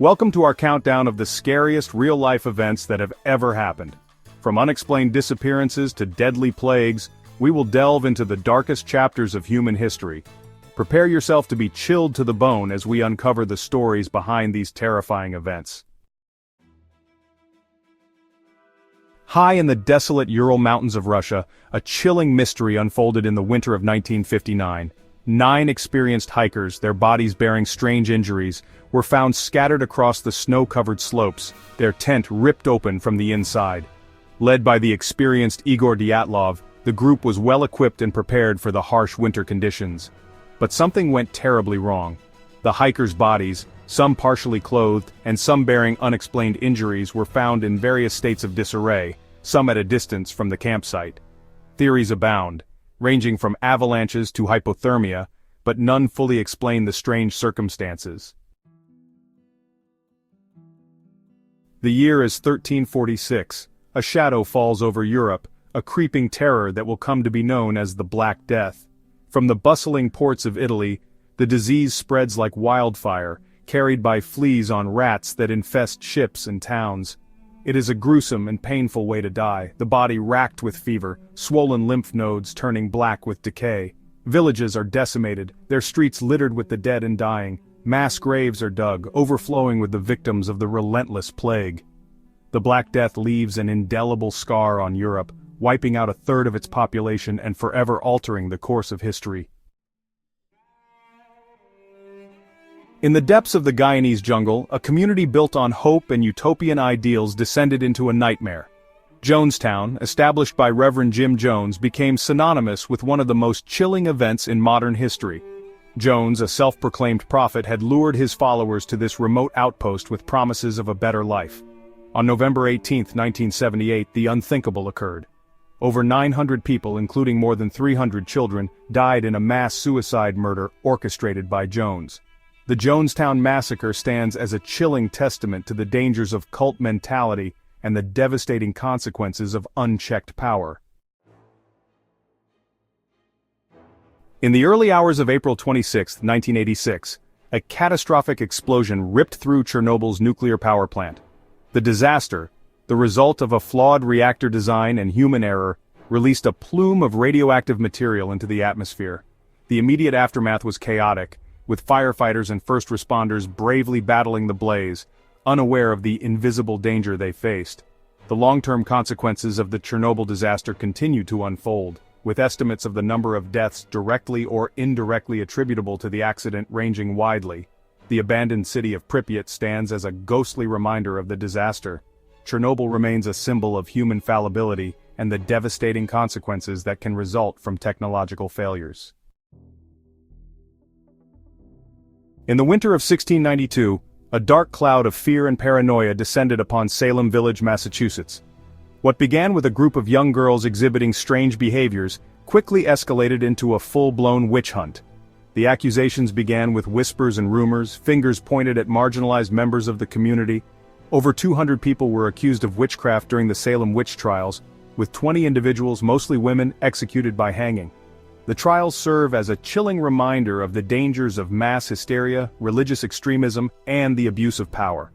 Welcome to our countdown of the scariest real-life events that have ever happened. From unexplained disappearances to deadly plagues, we will delve into the darkest chapters of human history. Prepare yourself to be chilled to the bone as we uncover the stories behind these terrifying events. High in the desolate Ural Mountains of Russia, a chilling mystery unfolded in the winter of 1959. 9 experienced hikers, their bodies bearing strange injuries, were found scattered across the snow-covered slopes, their tent ripped open from the inside. Led by the experienced Igor Dyatlov, the group was well-equipped and prepared for the harsh winter conditions. But something went terribly wrong. The hikers' bodies, some partially clothed and some bearing unexplained injuries, were found in various states of disarray, some at a distance from the campsite. Theories abound, ranging from avalanches to hypothermia, but none fully explain the strange circumstances. The year is 1346. A shadow falls over Europe, a creeping terror that will come to be known as the Black Death. From the bustling ports of Italy, the disease spreads like wildfire, carried by fleas on rats that infest ships and towns. It is a gruesome and painful way to die, the body racked with fever, swollen lymph nodes turning black with decay. Villages are decimated, their streets littered with the dead and dying. Mass graves are dug, overflowing with the victims of the relentless plague. The Black Death leaves an indelible scar on Europe, wiping out a third of its population and forever altering the course of history. In the depths of the Guyanese jungle, a community built on hope and utopian ideals descended into a nightmare. Jonestown, established by Reverend Jim Jones, became synonymous with one of the most chilling events in modern history. Jones, a self-proclaimed prophet, had lured his followers to this remote outpost with promises of a better life. On November 18, 1978, the unthinkable occurred. Over 900 people, including more than 300 children, died in a mass suicide murder orchestrated by Jones. The Jonestown Massacre stands as a chilling testament to the dangers of cult mentality and the devastating consequences of unchecked power. In the early hours of April 26, 1986, a catastrophic explosion ripped through Chernobyl's nuclear power plant. The disaster, the result of a flawed reactor design and human error, released a plume of radioactive material into the atmosphere. The immediate aftermath was chaotic, with firefighters and first responders bravely battling the blaze, unaware of the invisible danger they faced. The long-term consequences of the Chernobyl disaster continue to unfold, with estimates of the number of deaths directly or indirectly attributable to the accident ranging widely. The abandoned city of Pripyat stands as a ghostly reminder of the disaster. Chernobyl remains a symbol of human fallibility and the devastating consequences that can result from technological failures. In the winter of 1692, a dark cloud of fear and paranoia descended upon Salem Village, Massachusetts. What began with a group of young girls exhibiting strange behaviors quickly escalated into a full-blown witch hunt. The accusations began with whispers and rumors, fingers pointed at marginalized members of the community. Over 200 people were accused of witchcraft during the Salem witch trials, with 20 individuals, mostly women, executed by hanging. The trials serve as a chilling reminder of the dangers of mass hysteria, religious extremism, and the abuse of power.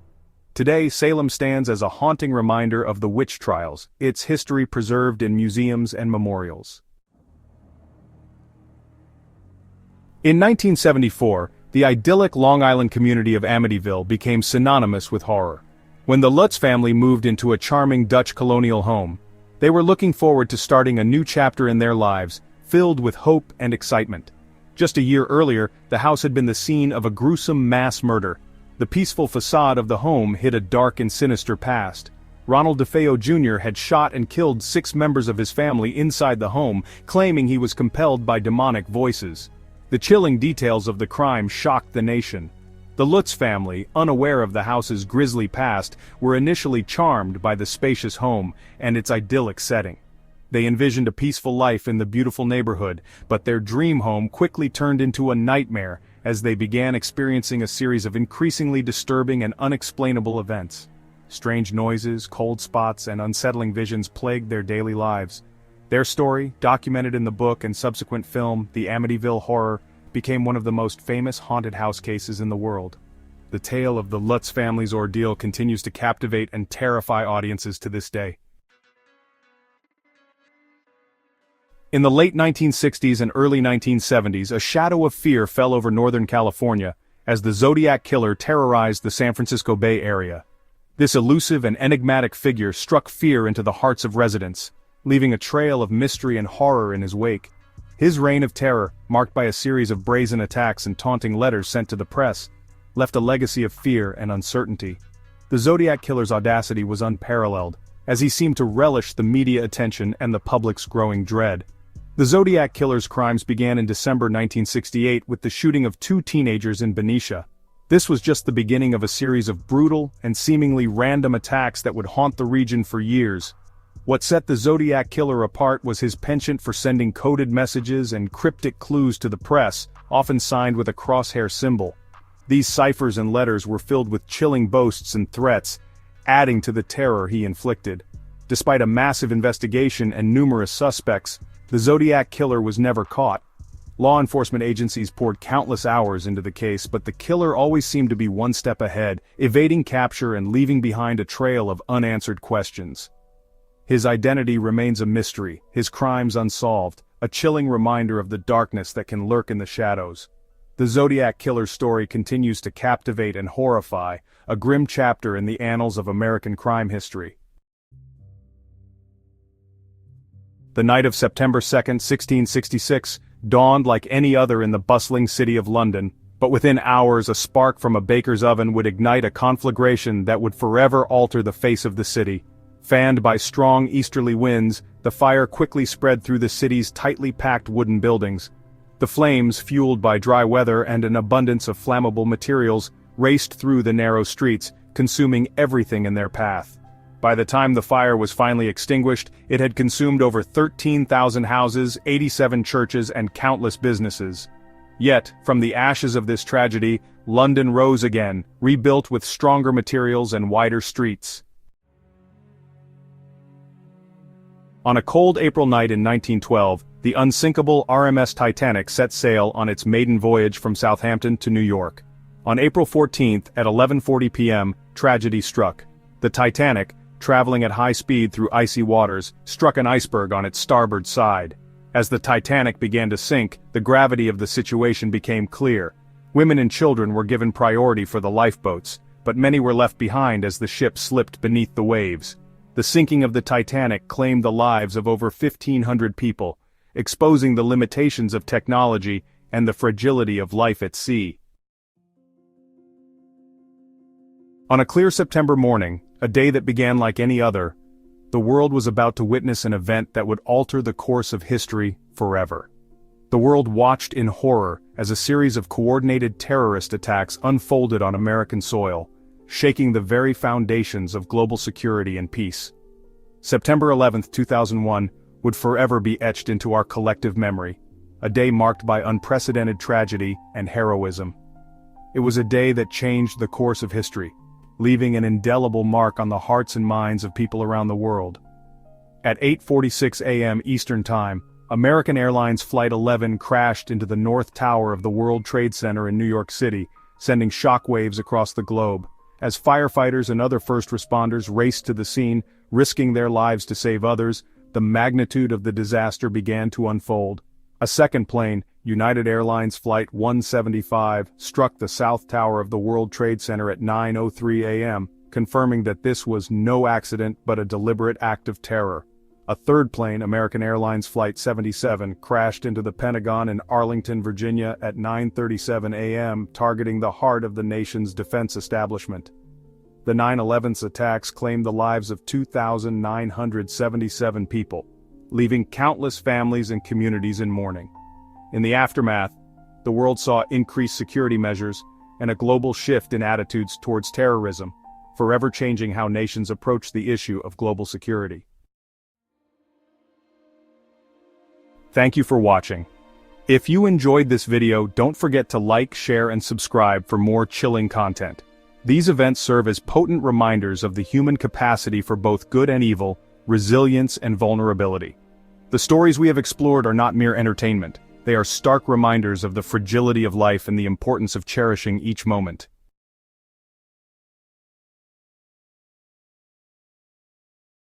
Today, Salem stands as a haunting reminder of the witch trials, its history preserved in museums and memorials. In 1974, the idyllic Long Island community of Amityville became synonymous with horror. When the Lutz family moved into a charming Dutch colonial home, they were looking forward to starting a new chapter in their lives, filled with hope and excitement. Just a year earlier, the house had been the scene of a gruesome mass murder. The peaceful facade of the home hid a dark and sinister past. Ronald DeFeo Jr. had shot and killed 6 members of his family inside the home, claiming he was compelled by demonic voices. The chilling details of the crime shocked the nation. The Lutz family, unaware of the house's grisly past, were initially charmed by the spacious home and its idyllic setting. They envisioned a peaceful life in the beautiful neighborhood, but their dream home quickly turned into a nightmare as they began experiencing a series of increasingly disturbing and unexplainable events. Strange noises, cold spots, and unsettling visions plagued their daily lives. Their story, documented in the book and subsequent film, The Amityville Horror, became one of the most famous haunted house cases in the world. the tale of the Lutz family's ordeal continues to captivate and terrify audiences to this day. In the late 1960s and early 1970s, a shadow of fear fell over Northern California as the Zodiac Killer terrorized the San Francisco Bay Area. This elusive and enigmatic figure struck fear into the hearts of residents, leaving a trail of mystery and horror in his wake. His reign of terror, marked by a series of brazen attacks and taunting letters sent to the press, left a legacy of fear and uncertainty. The Zodiac Killer's audacity was unparalleled, as he seemed to relish the media attention and the public's growing dread. The Zodiac Killer's crimes began in December 1968 with the shooting of 2 teenagers in Benicia. This was just the beginning of a series of brutal and seemingly random attacks that would haunt the region for years. What set the Zodiac Killer apart was his penchant for sending coded messages and cryptic clues to the press, often signed with a crosshair symbol. These ciphers and letters were filled with chilling boasts and threats, adding to the terror he inflicted. Despite a massive investigation and numerous suspects, the Zodiac Killer was never caught. Law enforcement agencies poured countless hours into the case, but the killer always seemed to be one step ahead, evading capture and leaving behind a trail of unanswered questions. His identity remains a mystery, his crimes unsolved, a chilling reminder of the darkness that can lurk in the shadows. The Zodiac Killer's story continues to captivate and horrify, a grim chapter in the annals of American crime history. The night of September 2, 1666, dawned like any other in the bustling city of London, but within hours a spark from a baker's oven would ignite a conflagration that would forever alter the face of the city. Fanned by strong easterly winds, the fire quickly spread through the city's tightly packed wooden buildings. The flames, fueled by dry weather and an abundance of flammable materials, raced through the narrow streets, consuming everything in their path. By the time the fire was finally extinguished, it had consumed over 13,000 houses, 87 churches, and countless businesses. Yet, from the ashes of this tragedy, London rose again, rebuilt with stronger materials and wider streets. On a cold April night in 1912, the unsinkable RMS Titanic set sail on its maiden voyage from Southampton to New York. On April 14th at 11:40 p.m., tragedy struck. The Titanic, traveling at high speed through icy waters, struck an iceberg on its starboard side. As the Titanic began to sink, the gravity of the situation became clear. Women and children were given priority for the lifeboats, but many were left behind as the ship slipped beneath the waves. The sinking of the Titanic claimed the lives of over 1,500 people, exposing the limitations of technology and the fragility of life at sea. On a clear September morning, a day that began like any other, the world was about to witness an event that would alter the course of history forever. The world watched in horror as a series of coordinated terrorist attacks unfolded on American soil, shaking the very foundations of global security and peace. September 11, 2001, would forever be etched into our collective memory, a day marked by unprecedented tragedy and heroism. It was a day that changed the course of history, leaving an indelible mark on the hearts and minds of people around the world. At 8:46 a.m. Eastern Time, American Airlines Flight 11 crashed into the North Tower of the World Trade Center in New York City, sending shockwaves across the globe. As firefighters and other first responders raced to the scene, risking their lives to save others, the magnitude of the disaster began to unfold. A second plane, United Airlines Flight 175, struck the South Tower of the World Trade Center at 9:03 a.m., confirming that this was no accident but a deliberate act of terror. A third plane, American Airlines Flight 77, crashed into the Pentagon in Arlington, Virginia at 9:37 a.m., targeting the heart of the nation's defense establishment. The 9/11's attacks claimed the lives of 2,977 people, leaving countless families and communities in mourning. In the aftermath, the world saw increased security measures and a global shift in attitudes towards terrorism, forever changing how nations approach the issue of global security. Thank you for watching. If you enjoyed this video, don't forget to like, share, and subscribe for more chilling content. These events serve as potent reminders of the human capacity for both good and evil, resilience and vulnerability. The stories we have explored are not mere entertainment. They are stark reminders of the fragility of life and the importance of cherishing each moment.